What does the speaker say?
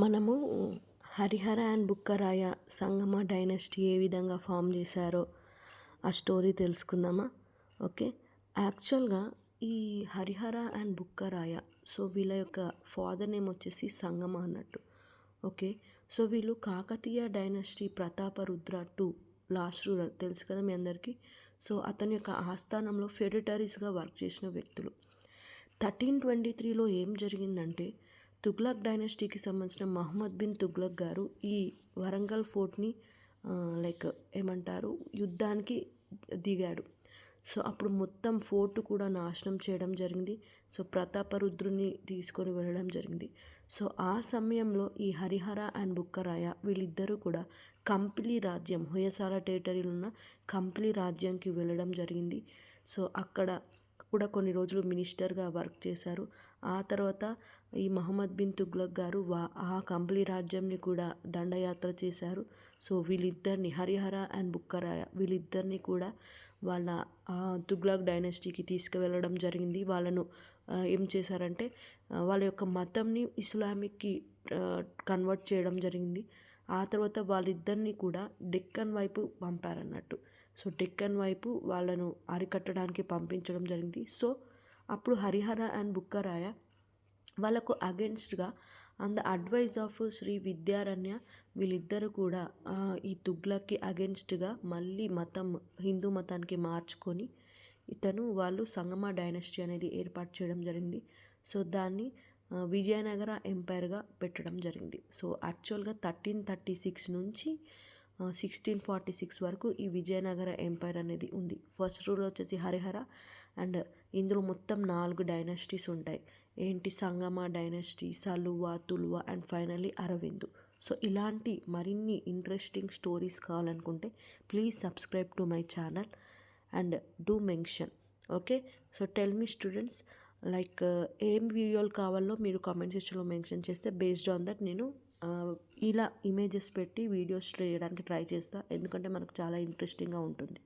మనము Harihara and Bukkaraya Sangama dynasty ఏ విధంగా form చేశారో ఆ స్టోరీ తెలుసుకుందామా. ఓకే, యాక్చువల్గా ఈ హరిహర అండ్ బుక్కరాయ, సో వీళ్ళ యొక్క ఫాదర్ నేమ్ వచ్చేసి సంగమ అన్నట్టు. ఓకే, సో వీళ్ళు Kakatiya dynasty Prataparudra two last ruler తెలుసు కదా మీ అందరికీ. సో అతని యొక్క ఆస్థానంలో ఫెడిటరీస్గా వర్క్ చేసిన వ్యక్తులు. 1323లో ఏం జరిగిందంటే, తుగ్లక్ డైనస్టీకి సంబంధించిన మహమ్మద్ బిన్ తుగ్లక్ గారు ఈ వరంగల్ ఫోర్ట్ని ఏమంటారు యుద్ధానికి దిగాడు. సో అప్పుడు మొత్తం ఫోర్ట్ కూడా నాశనం చేయడం జరిగింది. సో ప్రతాపరుద్రుని తీసుకొని వెళ్ళడం జరిగింది. సో ఆ సమయంలో ఈ హరిహర అండ్ బుక్కరాయ వీళ్ళిద్దరూ కూడా కంప్లీ రాజ్యం, హొయసాల టెరిటరీలో ఉన్న కంప్లీ రాజ్యానికి వెళ్ళడం జరిగింది. సో అక్కడ కూడా కొన్ని రోజులు మినిస్టర్గా వర్క్ చేశారు. ఆ తర్వాత ఈ మహమ్మద్ బిన్ తుగ్లక్ గారు ఆ కంప్లీ రాజ్యంని కూడా దండయాత్ర చేశారు. సో వీళ్ళిద్దరిని, హరిహర అండ్ బుక్కరాయ వీళ్ళిద్దరిని కూడా వాళ్ళ తుగ్లక్ డైనస్టీకి తీసుకువెళ్ళడం జరిగింది. వాళ్ళను ఏం చేశారంటే వాళ్ళ యొక్క మతంని ఇస్లామిక్కి కన్వర్ట్ చేయడం జరిగింది. ఆ తర్వాత వాళ్ళిద్దరిని కూడా డెక్కన్ వైపు పంపారన్నట్టు. సో డెక్కన్ వైపు వాళ్ళను అరికట్టడానికి పంపించడం జరిగింది. సో అప్పుడు హరిహర అండ్ బుక్కరాయ వాళ్ళకు అగెన్స్ట్గా on the advise of Shri Vidyaranya వీళ్ళిద్దరు కూడా ఈ తుగ్లక్కి అగెన్స్ట్గా మళ్ళీ హిందూ మతానికి మార్చుకొని వాళ్ళు సంగమ డైనస్టీ అనేది ఏర్పాటు చేయడం జరిగింది. సో దాన్ని విజయనగర ఎంపైర్గా పెట్టడం జరిగింది. సో యాక్చువల్గా 1336 నుంచి 1646 వరకు ఈ విజయనగర ఎంపైర్ అనేది ఉంది. ఫస్ట్ రూల్ వచ్చేసి హరిహర, అండ్ ఇందులో మొత్తం 4 డైనస్టీస్ ఉంటాయి. ఏంటి? సంగమ డైనస్టీ, సలువ, Tuluva and finally Aravind. So ఇలాంటి మరిన్ని ఇంట్రెస్టింగ్ స్టోరీస్ కావాలనుకుంటే please subscribe to my channel and do mention. Okay, so tell me students ఏం వీడియోలు కావాలో మీరు కామెంట్ సెక్షన్లో మెన్షన్ చేస్తే బేస్డ్ ఆన్ దట్ నేను ఇలా ఇమేజెస్ పెట్టి వీడియోస్ చేయడానికి ట్రై చేస్తాను. ఎందుకంటే మనకు చాలా ఇంట్రెస్టింగ్గా ఉంటుంది.